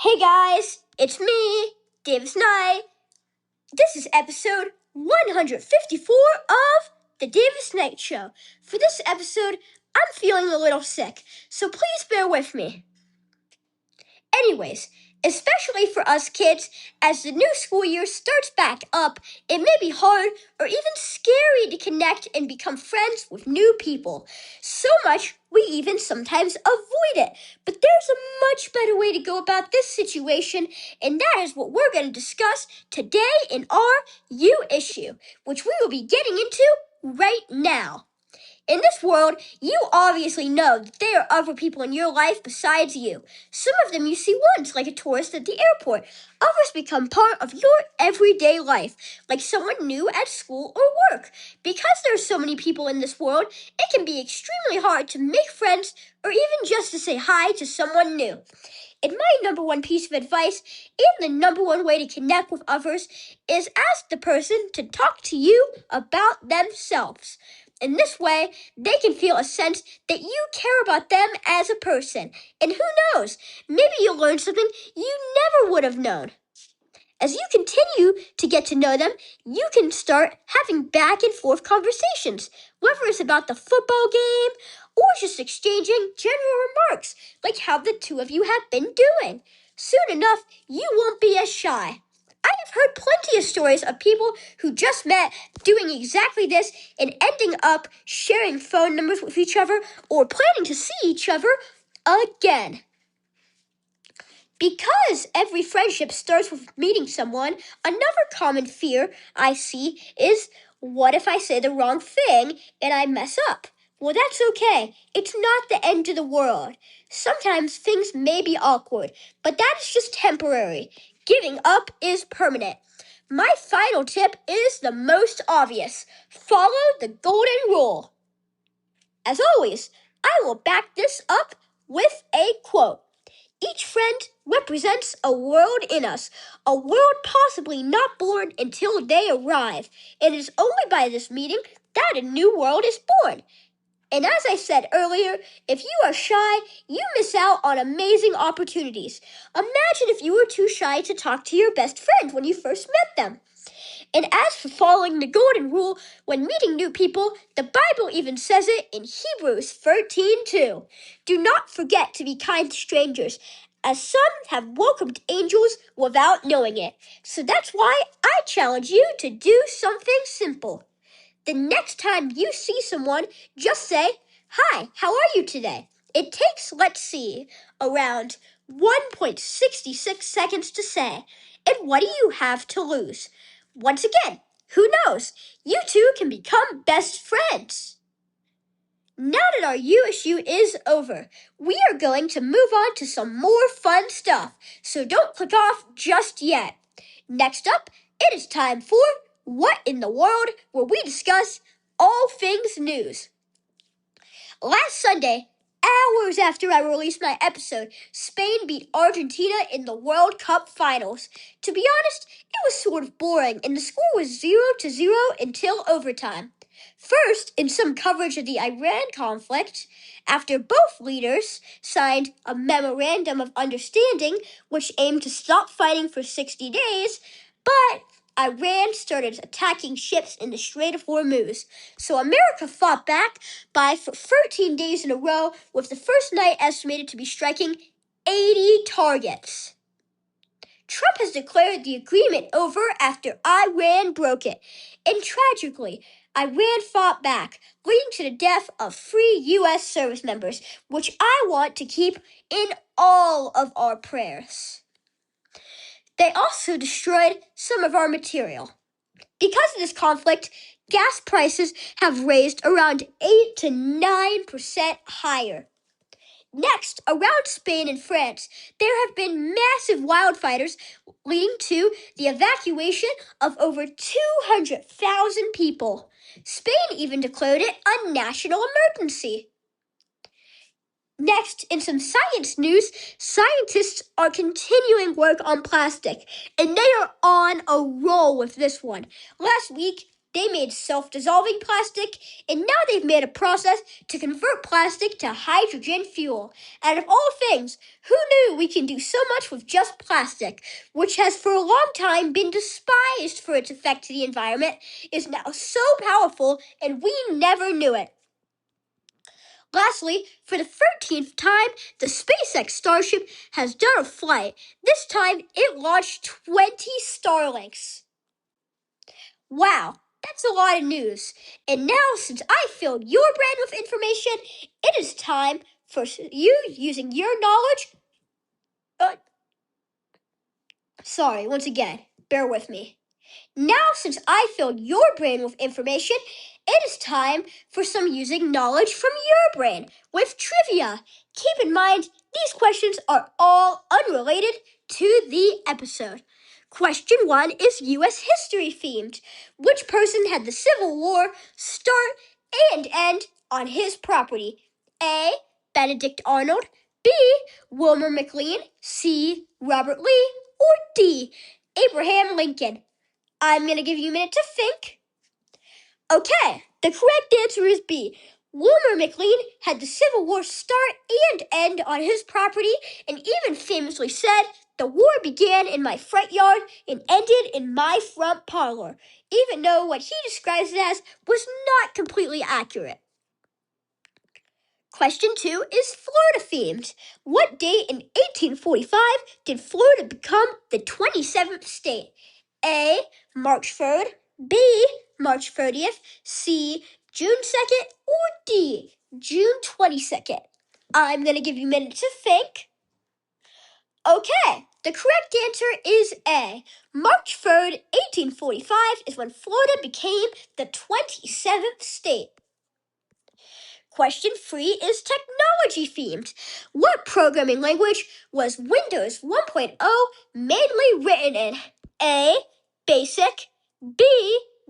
Hey guys, it's me, Davis Knight. This is episode 154 of The Davis Knight Show. For this episode, I'm feeling a little sick, so please bear with me. Anyways, especially for us kids, as the new school year starts back up, it may be hard or even scary to connect and become friends with new people. So much we even sometimes avoid it. But there's a much better way to go about this situation, and that is what we're going to discuss today in our You issue, which we will be getting into right now. In this world, you obviously know that there are other people in your life besides you. Some of them you see once, like a tourist at the airport. Others become part of your everyday life, like someone new at school or work. Because there are so many people in this world, it can be extremely hard to make friends or even just to say hi to someone new. And my number one piece of advice and the number one way to connect with others is ask the person to talk to you about themselves. In this way, they can feel a sense that you care about them as a person. And who knows, maybe you'll learn something you never would have known. As you continue to get to know them, you can start having back and forth conversations, whether it's about the football game or just exchanging general remarks, like how the two of you have been doing. Soon enough, you won't be as shy. I have heard plenty of stories of people who just met doing exactly this and ending up sharing phone numbers with each other or planning to see each other again. Because every friendship starts with meeting someone, another common fear I see is, what if I say the wrong thing and I mess up? Well, that's okay. It's not the end of the world. Sometimes things may be awkward, but that is just temporary. Giving up is permanent. My final tip is the most obvious. Follow the golden rule. As always, I will back this up with a quote. Each friend represents a world in us, a world possibly not born until they arrive. It is only by this meeting that a new world is born. And as I said earlier, if you are shy, you miss out on amazing opportunities. Imagine if you were too shy to talk to your best friend when you first met them. And as for following the golden rule when meeting new people, the Bible even says it in Hebrews 13:2. Do not forget to be kind to strangers, as some have welcomed angels without knowing it. So that's why I challenge you to do something simple. The next time you see someone, just say, "Hi, how are you today?" It takes, let's see, around 1.66 seconds to say. And what do you have to lose? Once again, who knows? You two can become best friends. Now that our You issue is over, we are going to move on to some more fun stuff, so don't click off just yet. Next up, it is time for What in the World, where we discuss all things news. Last Sunday, hours after I released my episode, Spain beat Argentina in the World Cup finals. To be honest, it was sort of boring, and the score was 0-0 until overtime. First, in some coverage of the Iran conflict, after both leaders signed a memorandum of understanding which aimed to stop fighting for 60 days, but Iran started attacking ships in the Strait of Hormuz. So America fought back for 13 days in a row, with the first night estimated to be striking 80 targets. Trump has declared the agreement over after Iran broke it. And tragically, Iran fought back, leading to the death of 3 U.S. service members, which I want to keep in all of our prayers. They also destroyed some of our material. Because of this conflict, gas prices have raised around 8 to 9% higher. Next, around Spain and France, there have been massive wildfires leading to the evacuation of over 200,000 people. Spain even declared it a national emergency. Next, in some science news, scientists are continuing work on plastic, and they are on a roll with this one. Last week, They made self-dissolving plastic, and now they've made a process to convert plastic to hydrogen fuel. And of all things, who knew we can do so much with just plastic, which has for a long time been despised for its effect to the environment, is now so powerful, and we never knew it. Lastly, for the 13th time, the SpaceX Starship has done a flight. This time, it launched 20 Starlinks. Wow, that's a lot of news. And now, since I filled your brain with information, it is time for you using your knowledge. Once again, bear with me. Now, since I filled your brain with information, it is time for some using knowledge from your brain with trivia. Keep in mind, these questions are all unrelated to the episode. Question 1 is U.S. history themed. Which person had the Civil War start and end on his property? A. Benedict Arnold. B. Wilmer McLean. C. Robert Lee. Or D. Abraham Lincoln. I'm going to give you a minute to think. Okay, the correct answer is B. Wilmer McLean had the Civil War start and end on his property, and even famously said, "The war began in my front yard and ended in my front parlor," even though what he describes it as was not completely accurate. Question 2 is Florida themed. What date in 1845 did Florida become the 27th state? A. March 3rd. B. March 30th. C. June 2nd. Or D. June 22nd. I'm going to give you a minute to think. Okay, the correct answer is A. March 3rd, 1845 is when Florida became the 27th state. Question 3 is technology themed. What programming language was Windows 1.0 mainly written in? A. Basic. B.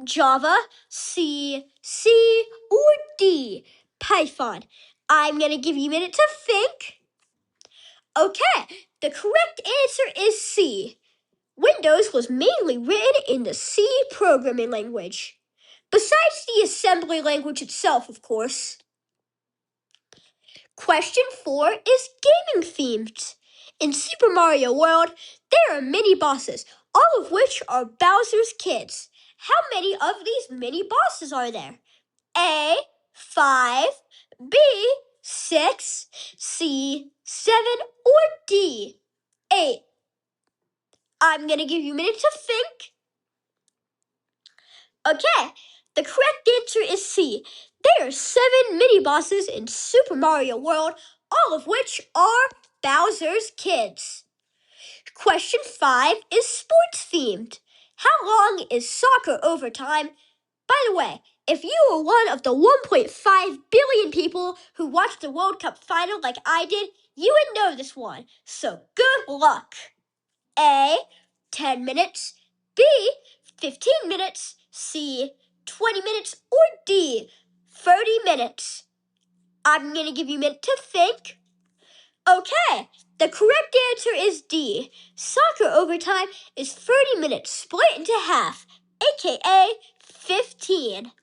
Java. C. Or D. Python. I'm going to give you a minute to think. Okay, the correct answer is C. Windows was mainly written in the C programming language. Besides the assembly language itself, of course. Question 4 is gaming themed. In Super Mario World, there are mini bosses, all of which are Bowser's kids. How many of these mini bosses are there? A. 5, B. 6, C. 7, or D. 8. I'm going to give you a minute to think. Okay, the correct answer is C. There are 7 mini-bosses in Super Mario World, all of which are Bowser's kids. Question 5 is sports themed. How long is soccer overtime? By the way, if you were one of the 1.5 billion people who watched the World Cup final like I did, you would know this one, so good luck. A. 10 minutes. B. 15 minutes. C. 20 minutes. Or D. 30 minutes. I'm going to give you a minute to think. Okay, the correct answer is D. Soccer overtime is 30 minutes split into half, aka 15.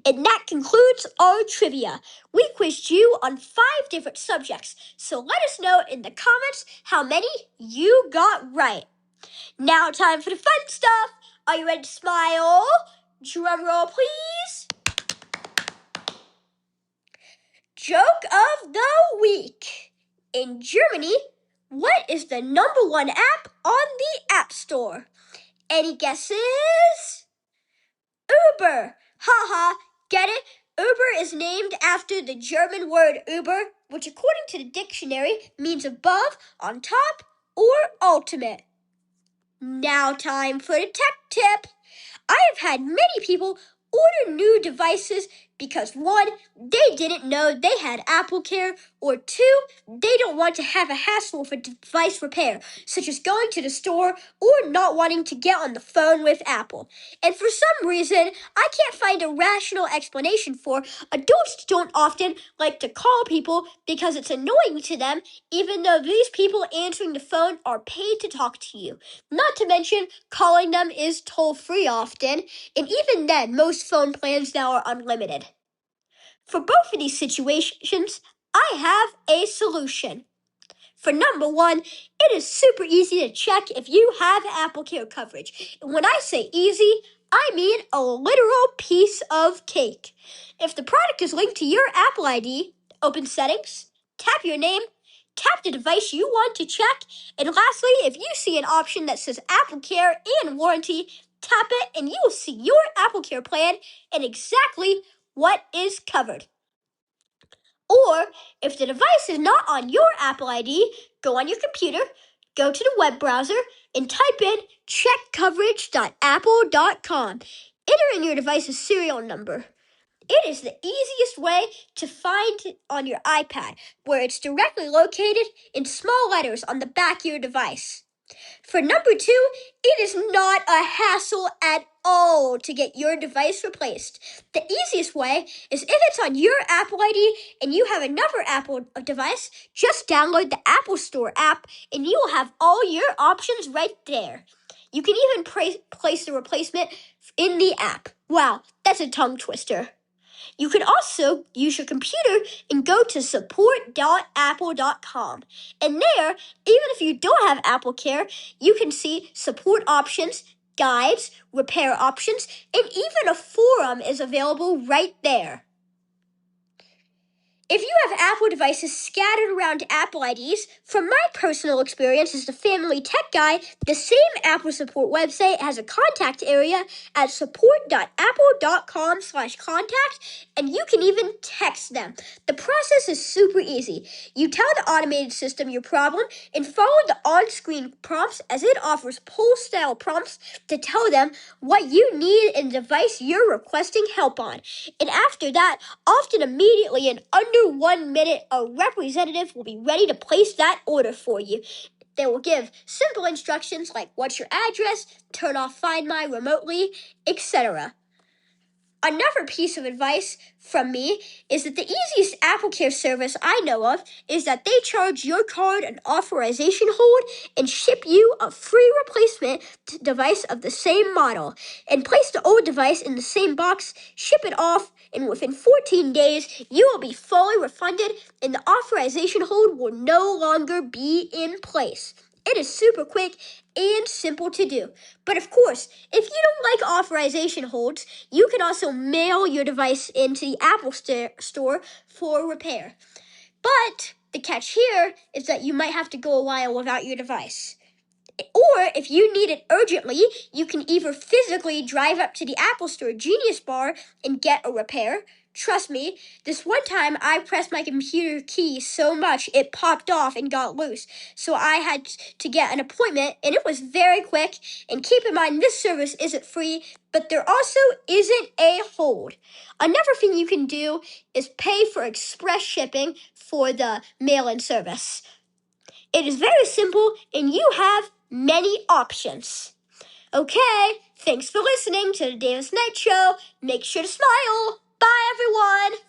And that concludes our trivia. We quizzed you on 5 different subjects, so let us know in the comments how many you got right. Now time for the fun stuff. Are you ready to smile? Drum roll, please. Joke of the week. In Germany, what is the #1 app on the App Store? Any guesses? Uber. Haha, get it? Uber is named after the German word Uber, which according to the dictionary means above, on top, or ultimate. Now time for the tech tip. I have had many people order new devices Because 1, they didn't know they had AppleCare, or 2, they don't want to have a hassle for device repair, such as going to the store or not wanting to get on the phone with Apple. And for some reason, I can't find a rational explanation for adults don't often like to call people because it's annoying to them, even though these people answering the phone are paid to talk to you. Not to mention, calling them is toll-free often, and even then, most phone plans now are unlimited. For both of these situations, I have a solution. For number 1, it is super easy to check if you have AppleCare coverage. And when I say easy, I mean a literal piece of cake. If the product is linked to your Apple ID, open Settings, tap your name, tap the device you want to check, and lastly, if you see an option that says AppleCare and warranty, tap it and you will see your AppleCare plan and exactly what is covered. Or, if the device is not on your Apple ID, go on your computer, go to the web browser, and type in checkcoverage.apple.com. Enter in your device's serial number. It is the easiest way to find it on your iPad, where it's directly located in small letters on the back of your device. For number 2, it is not a hassle at all to get your device replaced. The easiest way is if it's on your Apple ID and you have another Apple device, just download the Apple Store app and you will have all your options right there. You can even place the replacement in the app. Wow, that's a tongue twister. You can also use your computer and go to support.apple.com. And there, even if you don't have AppleCare, you can see support options, guides, repair options, and even a forum is available right there. If you have Apple devices scattered around Apple IDs, from my personal experience as the family tech guy, the same Apple support website has a contact area at support.apple.com/contact, and you can even text them. The process is super easy. You tell the automated system your problem and follow the on-screen prompts, as it offers poll-style prompts to tell them what you need in the device you're requesting help on. And after that, often immediately in under 1 minute, a representative will be ready to place that order for you. They will give simple instructions like what's your address, turn off Find My remotely, etc. Another piece of advice from me is that the easiest AppleCare service I know of is that they charge your card an authorization hold and ship you a free replacement device of the same model, and place the old device in the same box, ship it off, and within 14 days, you will be fully refunded and the authorization hold will no longer be in place. It is super quick and simple to do. But of course, if you don't like authorization holds, you can also mail your device into the Apple Store for repair. But the catch here is that you might have to go a while without your device. Or if you need it urgently, you can either physically drive up to the Apple Store Genius Bar and get a repair. Trust me, this one time I pressed my computer key so much it popped off and got loose. So I had to get an appointment, and it was very quick. And keep in mind, this service isn't free, but there also isn't a hold. Another thing you can do is pay for express shipping for the mail-in service. It is very simple, and you have many options. Okay, thanks for listening to the Davis Knight Show. Make sure to smile. Bye, everyone.